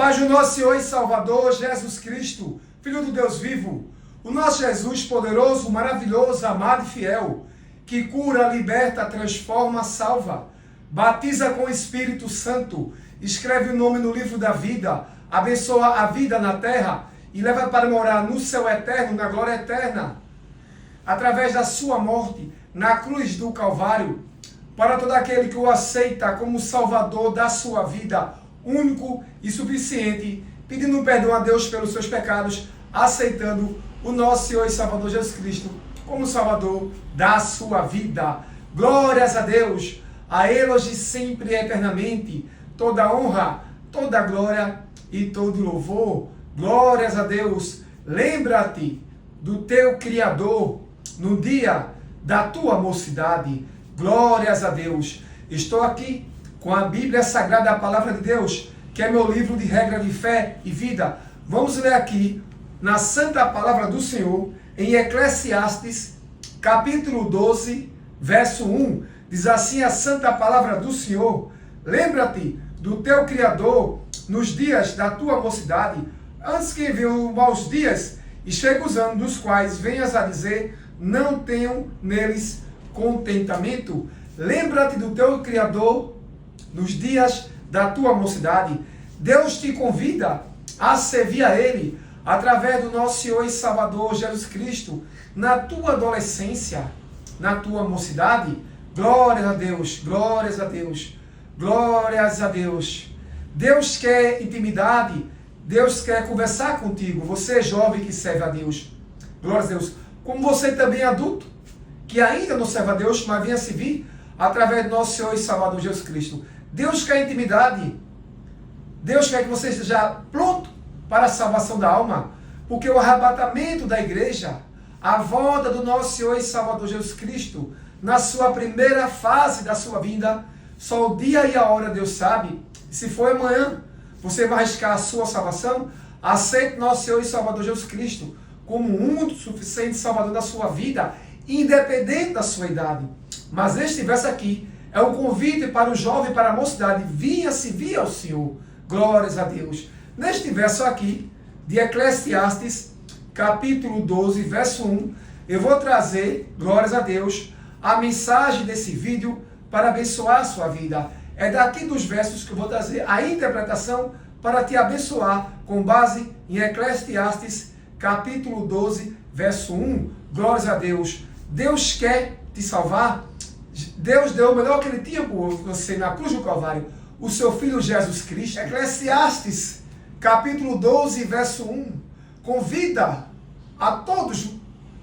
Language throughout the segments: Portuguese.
paz do nosso Senhor e Salvador Jesus Cristo, Filho do Deus vivo, o nosso Jesus poderoso, maravilhoso, amado e fiel, que cura, liberta, transforma, salva, batiza com o Espírito Santo, escreve o nome no livro da vida, abençoa a vida na terra e leva para morar no céu eterno, na glória eterna, através da sua morte na cruz do Calvário, para todo aquele que o aceita como Salvador da sua vida, único e suficiente, pedindo perdão a Deus pelos seus pecados, aceitando o nosso Senhor e Salvador Jesus Cristo como Salvador da sua vida. Glórias a Deus, a Ele hoje sempre e eternamente, toda honra, toda glória e todo louvor. Glórias a Deus. Lembra-te do teu Criador no dia da tua mocidade. Glórias a Deus. Estou aqui com a Bíblia Sagrada, a Palavra de Deus, que é meu livro de regra de fé e vida. Vamos ler aqui na Santa Palavra do Senhor, em Eclesiastes, capítulo 12, verso 1. Diz assim a Santa Palavra do Senhor: lembra-te do teu Criador nos dias da tua mocidade, antes que venham maus dias e chegue os anos dos quais venhas a dizer, não tenho neles contentamento. Lembra-te do teu Criador nos dias da tua mocidade. Deus te convida a servir a Ele através do nosso Senhor e Salvador Jesus Cristo na tua adolescência, na tua mocidade. Glórias a Deus, glórias a Deus, glórias a Deus. Deus quer intimidade, Deus quer conversar contigo. Você jovem que serve a Deus, glórias a Deus. Como você também é adulto, que ainda não serve a Deus, mas venha servir através do nosso Senhor e Salvador Jesus Cristo. Deus quer intimidade. Deus quer que você esteja pronto para a salvação da alma, porque o arrebatamento da igreja, a volta do nosso Senhor e Salvador Jesus Cristo, na sua primeira fase da sua vinda, só o dia e a hora Deus sabe. E se for amanhã, você vai arriscar a sua salvação, aceite nosso Senhor e Salvador Jesus Cristo como um único suficiente Salvador da sua vida, independente da sua idade. Mas este verso aqui é um convite para o jovem, para a mocidade, vinha servir ao Senhor. Glórias a Deus. Neste verso aqui, de Eclesiastes, capítulo 12, verso 1, eu vou trazer, glórias a Deus, a mensagem desse vídeo para abençoar a sua vida. É daqui dos versos que eu vou trazer a interpretação para te abençoar, com base em Eclesiastes, capítulo 12, verso 1. Glórias a Deus. Deus quer te salvar. Deus deu o melhor que Ele tinha por você na cruz do Calvário, o seu Filho Jesus Cristo. Eclesiastes, capítulo 12, verso 1, convida a todos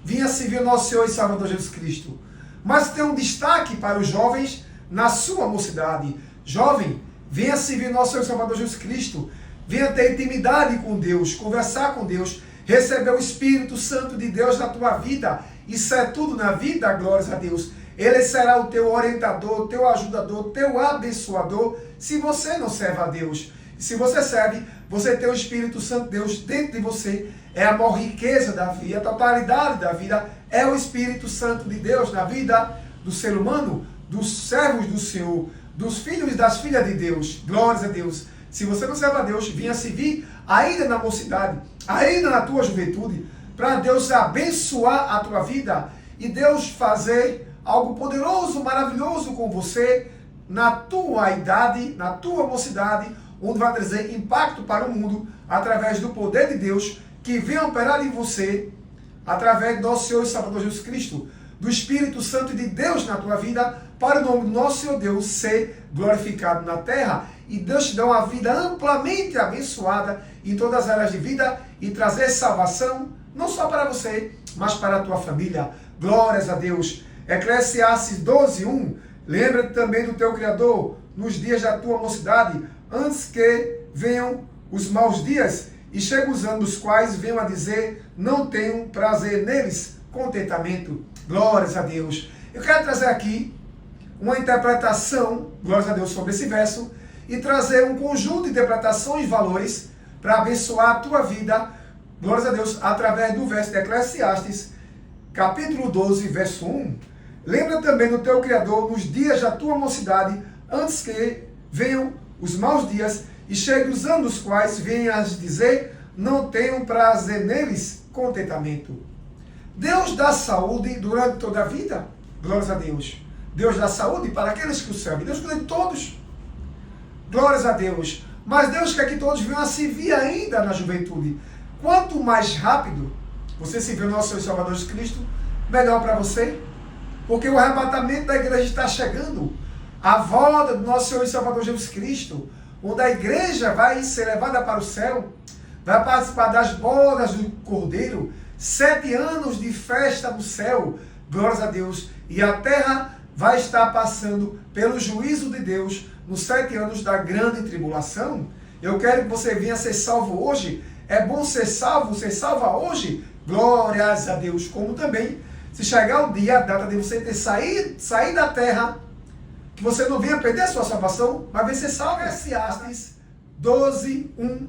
vir a servir o nosso Senhor e Salvador Jesus Cristo. Mas tem um destaque para os jovens na sua mocidade. Jovem, venha servir o nosso Senhor e Salvador Jesus Cristo. Venha ter intimidade com Deus, conversar com Deus, receber o Espírito Santo de Deus na tua vida. Isso é tudo na vida, glórias a Deus. Ele será o teu orientador, teu ajudador, teu abençoador, se você não serve a Deus. E se você serve, você tem o Espírito Santo de Deus dentro de você. É a maior riqueza da vida, a totalidade da vida é o Espírito Santo de Deus na vida do ser humano, dos servos do Senhor, dos filhos e das filhas de Deus. Glórias a Deus. Se você não serve a Deus, venha servir ainda na mocidade, ainda na tua juventude, para Deus abençoar a tua vida e Deus fazer algo poderoso, maravilhoso com você na tua idade, na tua mocidade, onde vai trazer impacto para o mundo através do poder de Deus que vem operar em você através do nosso Senhor e Salvador Jesus Cristo, do Espírito Santo de Deus na tua vida, para o nome do nosso Senhor Deus ser glorificado na terra e Deus te dá uma vida amplamente abençoada em todas as áreas de vida e trazer salvação não só para você, mas para a tua família. Glórias a Deus. Eclesiastes 12, 1. Lembra-te também do teu Criador nos dias da tua mocidade, antes que venham os maus dias e cheguem os anos dos quais venham a dizer, não tenho prazer neles, contentamento. Glórias a Deus. Eu quero trazer aqui uma interpretação, glórias a Deus, sobre esse verso e trazer um conjunto de interpretações e valores para abençoar a tua vida, glórias a Deus, através do verso de Eclesiastes, capítulo 12, verso 1. Lembra também do teu Criador nos dias da tua mocidade, antes que venham os maus dias e chegue os anos quais venha a dizer, não tenham prazer neles, contentamento. Deus dá saúde durante toda a vida. Glórias a Deus. Deus dá saúde para aqueles que o servem. Deus cuida de todos. Glórias a Deus. Mas Deus quer que todos venham a se vir ainda na juventude. Quanto mais rápido você se vê o nosso Senhor e Salvador Jesus Cristo, melhor para você. Porque o arrebatamento da igreja está chegando. A volta do nosso Senhor e Salvador Jesus Cristo, onde a igreja vai ser levada para o céu, vai participar das bodas do Cordeiro, 7 anos de festa no céu, glórias a Deus, e a terra vai estar passando pelo juízo de Deus nos 7 anos da grande tribulação. Eu quero que você venha ser salvo hoje. É bom ser salva hoje, glórias a Deus, como também, se chegar o dia, a data de você ter sair da terra, que você não venha perder a sua salvação, mas venha ser salvo. Eclesiastes 12:1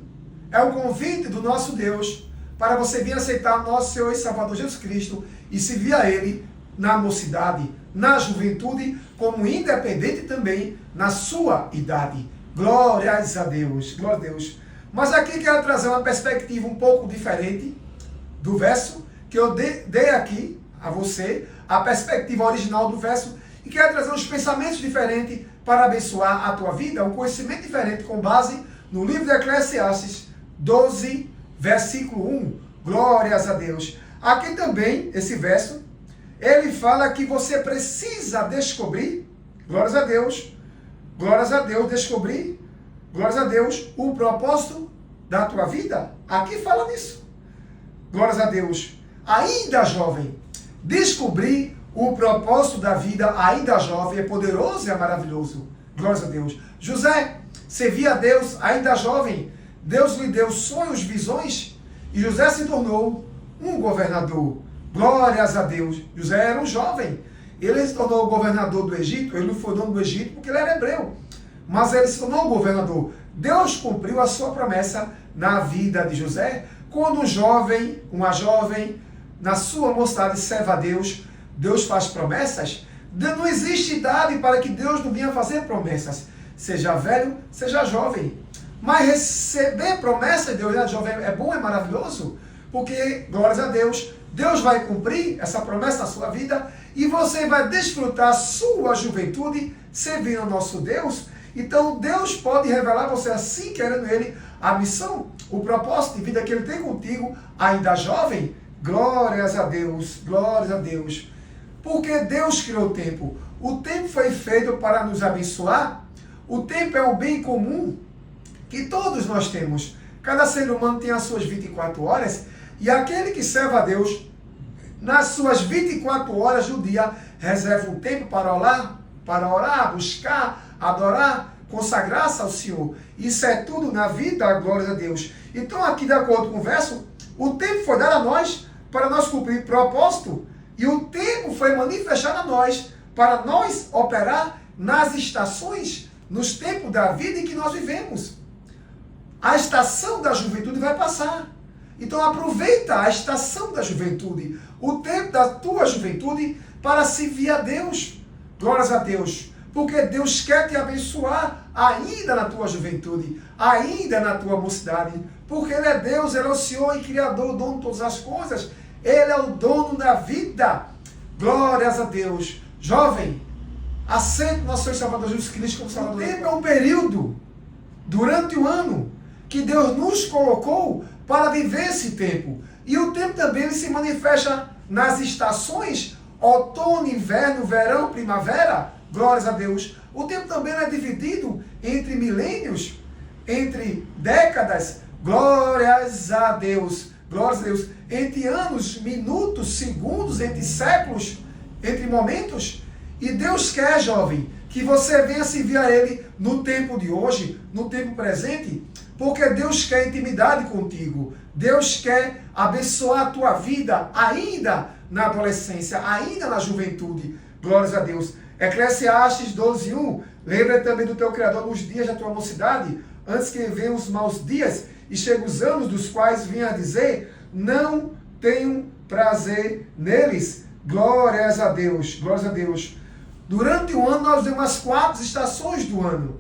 é o convite do nosso Deus para você vir aceitar nosso Senhor e Salvador Jesus Cristo e servir a Ele na mocidade, na juventude, como independente também na sua idade. Glórias a Deus, glória a Deus. Mas aqui quero trazer uma perspectiva um pouco diferente do verso que eu dei aqui a você, a perspectiva original do verso, e quero trazer uns pensamentos diferentes para abençoar a tua vida, um conhecimento diferente com base no livro de Eclesiastes 12, versículo 1. Glórias a Deus. Aqui também, esse verso, ele fala que você precisa descobrir, glórias a Deus, descobrir, glórias a Deus, o propósito da tua vida. Aqui fala nisso. Glórias a Deus. Ainda jovem, descobrir o propósito da vida, ainda jovem, é poderoso e é maravilhoso. Glórias a Deus. José servia a Deus, ainda jovem. Deus lhe deu sonhos, visões, e José se tornou um governador. Glórias a Deus. José era um jovem. Ele se tornou o governador do Egito. Ele não foi dono do Egito porque ele era hebreu. Mas ele se tornou o governador. Deus cumpriu a sua promessa na vida de José. Quando um jovem, uma jovem, na sua mocidade serve a Deus, Deus faz promessas. Não existe idade para que Deus não venha fazer promessas. Seja velho, seja jovem. Mas receber promessas de Deus, né, jovem, é bom, é maravilhoso. Porque, glórias a Deus, Deus vai cumprir essa promessa na sua vida e você vai desfrutar a sua juventude servindo ao nosso Deus. Então, Deus pode revelar a você, assim querendo Ele, a missão, o propósito de vida que Ele tem contigo, ainda jovem. Glórias a Deus, glórias a Deus. Porque Deus criou o tempo. O tempo foi feito para nos abençoar. O tempo é um bem comum que todos nós temos. Cada ser humano tem as suas 24 horas. E aquele que serve a Deus, nas suas 24 horas do dia, reserva um tempo para orar, buscar, adorar, consagrar-se ao Senhor. Isso é tudo na vida, glória a Deus. Então, aqui, de acordo com o verso, o tempo foi dado a nós para nós cumprir propósito. E o tempo foi manifestado a nós para nós operar nas estações, nos tempos da vida em que nós vivemos. A estação da juventude vai passar. Então aproveita a estação da juventude, o tempo da tua juventude, para servir a Deus. Glórias a Deus. Porque Deus quer te abençoar ainda na tua juventude, ainda na tua mocidade. Porque Ele é Deus, Ele é o Senhor e Criador, o dono de todas as coisas. Ele é o dono da vida. Glórias a Deus. Jovem, aceite nosso Senhor e Salvador Jesus Cristo como Salvador. O tempo é um período, durante o ano, que Deus nos colocou para viver esse tempo. E o tempo também ele se manifesta nas estações, outono, inverno, verão, primavera. Glórias a Deus. O tempo também é dividido entre milênios, entre décadas. Glórias a Deus. Glórias a Deus. Entre anos, minutos, segundos, entre séculos, entre momentos. E Deus quer, jovem, que você venha servir a Ele no tempo de hoje, no tempo presente, porque Deus quer intimidade contigo. Deus quer abençoar a tua vida ainda na adolescência, ainda na juventude. Glórias a Deus. Eclesiastes 12:1. Lembra também do teu Criador nos dias da tua mocidade, antes que venham os maus dias e cheguem os anos dos quais vinha a dizer, não tenho prazer neles. Glórias a Deus. Glórias a Deus. Durante o ano nós temos as 4 estações do ano.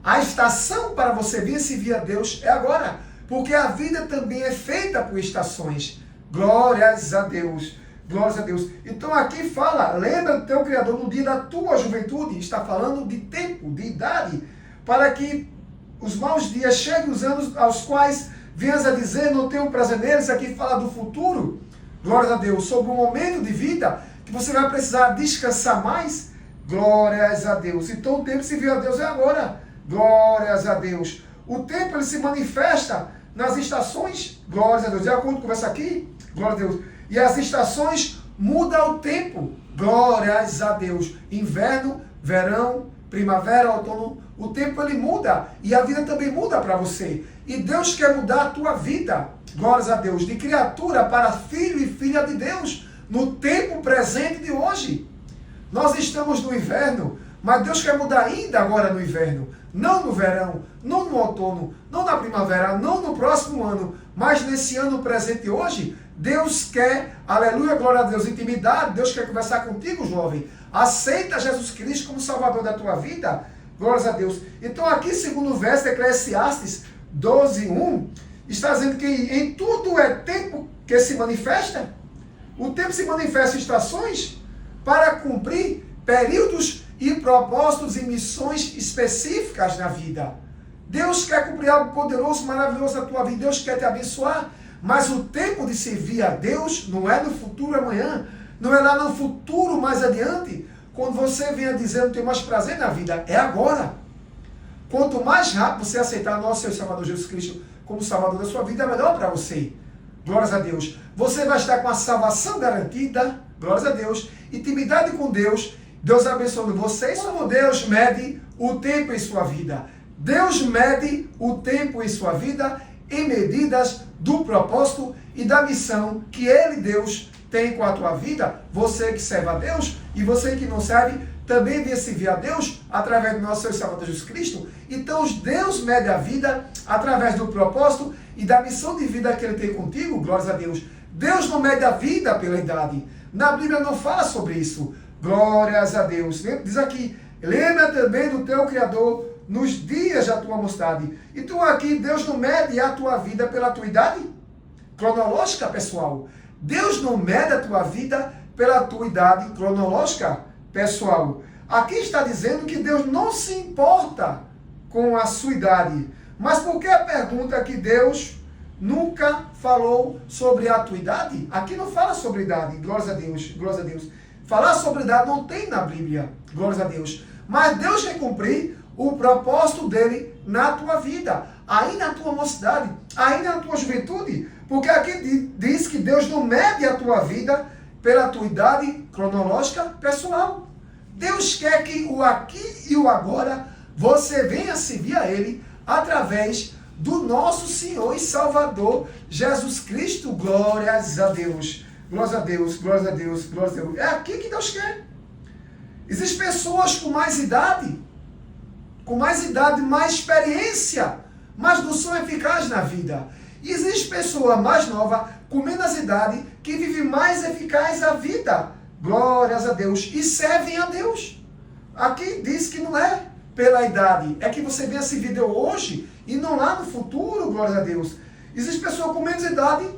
A estação para você vir servir a Deus é agora. Porque a vida também é feita por estações. Glórias a Deus. Glórias a Deus. Então aqui fala, lembra do teu Criador no dia da tua juventude. Está falando de tempo, de idade. Para que os maus dias cheguem os anos aos quais venhas a dizer, não tenho prazer neles. Aqui fala do futuro. Glórias a Deus. Sobre um momento de vida que você vai precisar descansar mais. Glórias a Deus. Então o tempo de servir a Deus é agora. Glórias a Deus. O tempo ele se manifesta nas estações. Glórias a Deus. De acordo com isso aqui. Glória a Deus. E as estações mudam o tempo. Glórias a Deus. Inverno, verão, primavera, outono. O tempo ele muda. E a vida também muda para você. E Deus quer mudar a tua vida. Glórias a Deus. De criatura para filho e filha de Deus. No tempo presente de hoje. Nós estamos no inverno. Mas Deus quer mudar ainda agora no inverno. Não no verão, não no outono, não na primavera, não no próximo ano. Mas nesse ano presente hoje, Deus quer, aleluia, glória a Deus, intimidade. Deus quer conversar contigo, jovem. Aceita Jesus Cristo como Salvador da tua vida. Glórias a Deus. Então aqui, segundo o verso de Eclesiastes 12:1, está dizendo que em tudo é tempo que se manifesta. O tempo se manifesta em estações para cumprir períodos e propósitos e missões específicas na vida. Deus quer cumprir algo poderoso, maravilhoso na tua vida. Deus quer te abençoar. Mas o tempo de servir a Deus não é no futuro amanhã. Não é lá no futuro mais adiante. Quando você vem a dizer não tem mais prazer na vida. É agora. Quanto mais rápido você aceitar nosso Senhor e Salvador Jesus Cristo como Salvador da sua vida, é melhor para você. Glórias a Deus. Você vai estar com a salvação garantida. Glórias a Deus. Intimidade com Deus. Deus abençoando vocês. Como Deus mede o tempo em sua vida. Deus mede o tempo em sua vida em medidas do propósito e da missão que Ele, Deus, tem com a tua vida. Você que serve a Deus e você que não serve, também vem servir a Deus através do nosso Senhor e Salvador Jesus Cristo. Então Deus mede a vida através do propósito e da missão de vida que Ele tem contigo. Glórias a Deus. Deus não mede a vida pela idade. Na Bíblia não fala sobre isso. Glórias a Deus. Diz aqui, lembra também do teu Criador nos dias da tua mocidade. Então aqui Deus não mede a tua vida pela tua idade cronológica, pessoal. Deus não mede a tua vida pela tua idade cronológica, pessoal. Aqui está dizendo que Deus não se importa com a sua idade. Mas por que a pergunta que Deus nunca falou sobre a tua idade? Aqui não fala sobre idade, glórias a Deus, glórias a Deus. Falar sobre idade não tem na Bíblia, glórias a Deus. Mas Deus quer cumprir o propósito dele na tua vida, aí na tua mocidade, aí na tua juventude. Porque aqui diz que Deus não mede a tua vida pela tua idade cronológica pessoal. Deus quer que o aqui e o agora você venha servir a Ele através do nosso Senhor e Salvador Jesus Cristo. Glórias a Deus. Glórias a Deus, glórias a Deus, glórias a Deus. É aqui que Deus quer. Existem pessoas com mais idade, mais experiência, mas não são eficazes na vida. E existe pessoa mais nova, com menos idade, que vive mais eficaz a vida. Glórias a Deus. E servem a Deus. Aqui diz que não é pela idade. É que você venha servir Deus hoje e não lá no futuro, glórias a Deus. Existe pessoa com menos idade,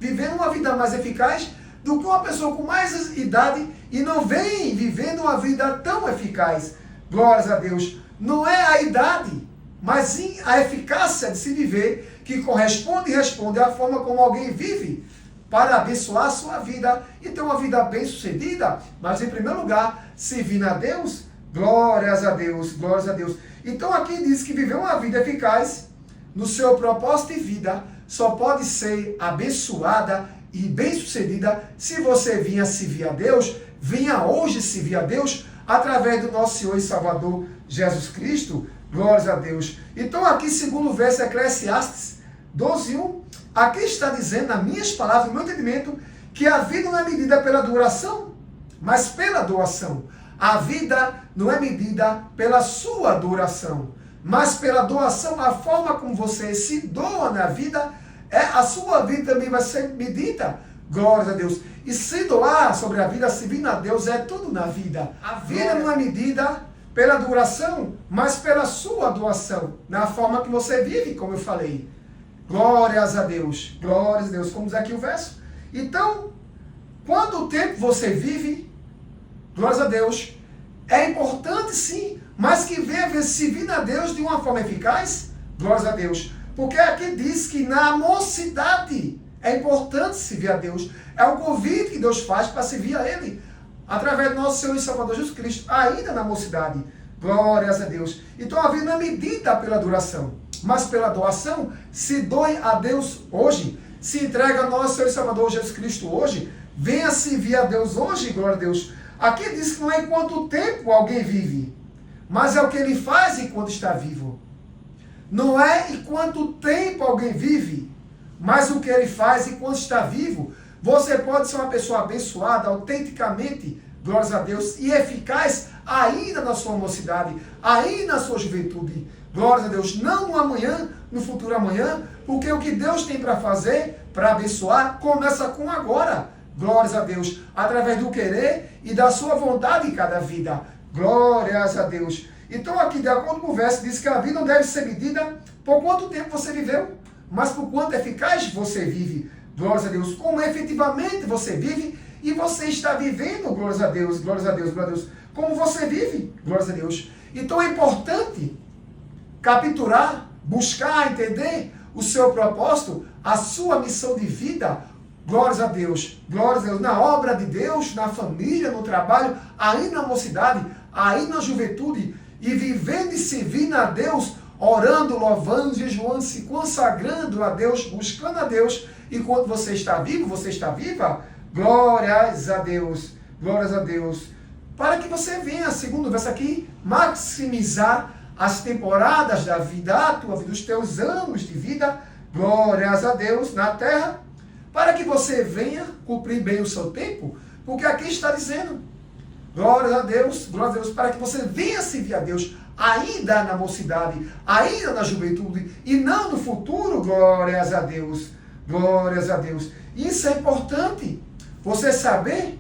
vivendo uma vida mais eficaz, do que uma pessoa com mais idade e não vem vivendo uma vida tão eficaz. Glórias a Deus. Não é a idade, mas sim a eficácia de se viver que corresponde e responde à forma como alguém vive para abençoar a sua vida e ter uma vida bem sucedida, mas em primeiro lugar, servindo a Deus. Glórias a Deus, glórias a Deus. Então aqui diz que viver uma vida eficaz no seu propósito de vida só pode ser abençoada e bem sucedida se você vinha servir a Deus, venha hoje servir a Deus através do nosso Senhor e Salvador Jesus Cristo. Glórias a Deus. Então aqui, segundo o verso Eclesiastes 12:1, aqui está dizendo, nas minhas palavras, no meu entendimento, que a vida não é medida pela duração, mas pela doação. A vida não é medida pela sua duração, mas pela doação. A forma como você se doa na vida, a sua vida também vai ser medida. Glórias a Deus. E se doar sobre a vida, servindo a Deus, é tudo na vida. A vida não é medida pela duração, mas pela sua doação, na forma que você vive, como eu falei. Glórias a Deus, glórias a Deus. Como diz aqui o verso. Então, quanto tempo você vive, glórias a Deus, é importante sim, mas que venha servir a Deus de uma forma eficaz, glórias a Deus. Porque aqui diz que na mocidade é importante servir a Deus. É o convite que Deus faz para servir a Ele, através do nosso Senhor e Salvador Jesus Cristo, ainda na mocidade. Glórias a Deus. Então a vida não é medida pela duração, mas pela doação. Se doe a Deus hoje, se entrega ao nosso Senhor e Salvador Jesus Cristo hoje, venha servir a Deus hoje, glória a Deus. Aqui diz que não é em quanto tempo alguém vive, mas é o que ele faz enquanto está vivo. Não é em quanto tempo alguém vive, mas o que ele faz enquanto está vivo. Você pode ser uma pessoa abençoada, autenticamente, glórias a Deus, e eficaz ainda na sua mocidade, ainda na sua juventude. Glórias a Deus, não no amanhã, no futuro amanhã, porque o que Deus tem para fazer, para abençoar, começa com agora. Glórias a Deus, através do querer e da sua vontade em cada vida. Glórias a Deus. Então aqui, de acordo com o verso, diz que a vida não deve ser medida por quanto tempo você viveu, mas por quanto eficaz você vive. Glórias a Deus. Como efetivamente você vive e você está vivendo, glórias a Deus, glórias a Deus, glórias a Deus. Como você vive, glórias a Deus. Então é importante capturar, buscar, entender o seu propósito, a sua missão de vida. Glórias a Deus, na obra de Deus, na família, no trabalho, aí na mocidade, aí na juventude, e vivendo e servindo a Deus, orando, louvando, jejuando, se consagrando a Deus, buscando a Deus, enquanto você está vivo, você está viva, glórias a Deus, para que você venha, segundo o verso aqui, maximizar as temporadas da vida, a tua vida, os teus anos de vida, glórias a Deus, na terra, para que você venha cumprir bem o seu tempo, porque aqui está dizendo, glórias a Deus, para que você venha servir a Deus, ainda na mocidade, ainda na juventude, e não no futuro, glórias a Deus, Isso é importante, você saber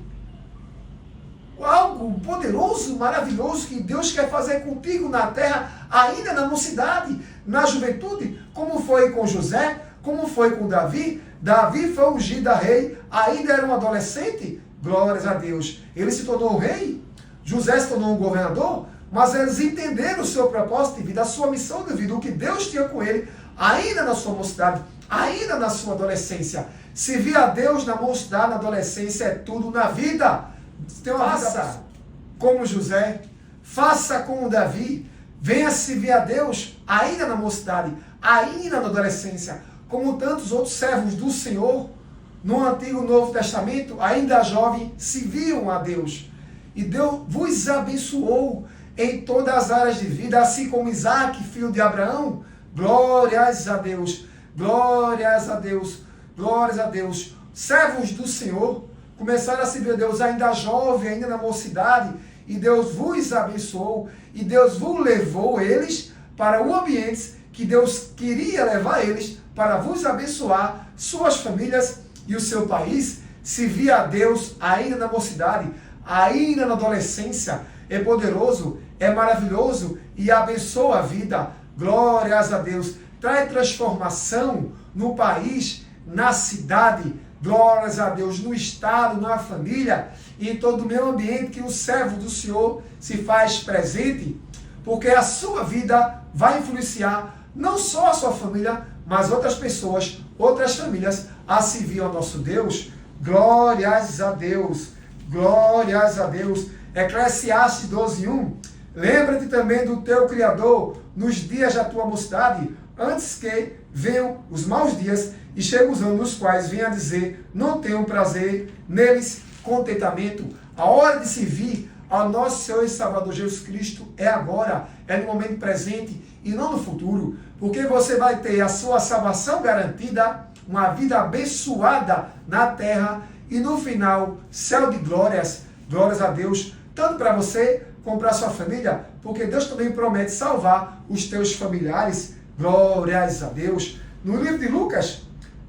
algo poderoso, maravilhoso, que Deus quer fazer contigo na terra, ainda na mocidade, na juventude, como foi com José, como foi com Davi. Davi foi ungido a rei, ainda era um adolescente, glórias a Deus. Ele se tornou um rei, José se tornou um governador, mas eles entenderam o seu propósito de vida, a sua missão de vida, o que Deus tinha com ele, ainda na sua mocidade, ainda na sua adolescência. Servir a Deus na mocidade, na adolescência, é tudo na vida. Faça como José, faça como Davi, venha servir a Deus ainda na mocidade, ainda na adolescência, como tantos outros servos do Senhor, no Antigo e Novo Testamento, ainda jovem, serviam a Deus. E Deus vos abençoou em todas as áreas de vida, assim como Isaac, filho de Abraão. Glórias a Deus, glórias a Deus, glórias a Deus. Servos do Senhor começaram a servir a Deus ainda jovem, ainda na mocidade, e Deus vos abençoou, e Deus vos levou eles para o ambiente que Deus queria levar eles, para vos abençoar, suas famílias e o seu país. Servir a Deus ainda na mocidade, ainda na adolescência, é poderoso, é maravilhoso e abençoa a vida. Glórias a Deus. Traz transformação no país, na cidade, glórias a Deus, no estado, na família e em todo o meio ambiente que o servo do Senhor se faz presente, porque a sua vida vai influenciar não só a sua família, mas outras pessoas, outras famílias a servir ao nosso Deus. Glórias a Deus, glórias a Deus. Eclesiastes 12:1. Lembra-te também do teu Criador nos dias da tua mocidade, antes que venham os maus dias e cheguem os anos nos quais venha a dizer, não tenho prazer neles, contentamento. A hora de servir ao nosso Senhor e Salvador Jesus Cristo é agora, é no momento presente e não no futuro, porque você vai ter a sua salvação garantida, uma vida abençoada na terra e no final, céu de glórias, glórias a Deus, tanto para você como para a sua família, porque Deus também promete salvar os teus familiares. Glórias a Deus. No livro de Lucas,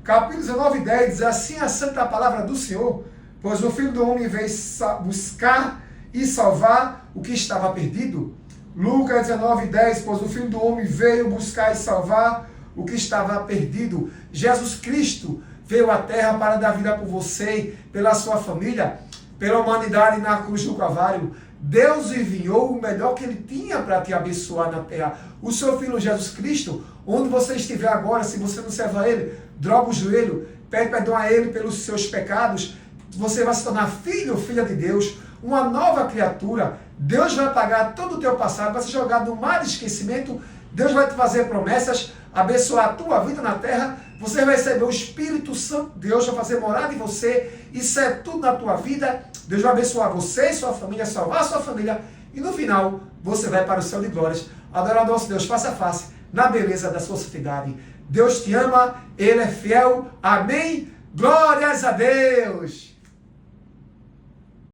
capítulo 19:10, diz assim a santa palavra do Senhor, pois o Filho do Homem veio buscar e salvar o que estava perdido. Lucas 19:10, pois o Filho do Homem veio buscar e salvar o que estava perdido. Jesus Cristo veio à terra para dar vida por você, pela sua família, pela humanidade na cruz do Calvário. Deus enviou o melhor que Ele tinha para te abençoar na terra. O seu Filho Jesus Cristo, onde você estiver agora, se você não serve a Ele, droga o joelho, pede perdão a Ele pelos seus pecados, você vai se tornar filho ou filha de Deus, uma nova criatura. Deus vai apagar todo o teu passado, vai ser jogado no mar de esquecimento. Deus vai te fazer promessas, abençoar a tua vida na terra. Você vai receber o Espírito Santo. Deus vai fazer morada em você. Isso é tudo na tua vida. Deus vai abençoar você e sua família, salvar a sua família. E no final, você vai para o céu de glórias. Adorar o nosso Deus face a face, na beleza da sua santidade. Deus te ama, Ele é fiel. Amém. Glórias a Deus.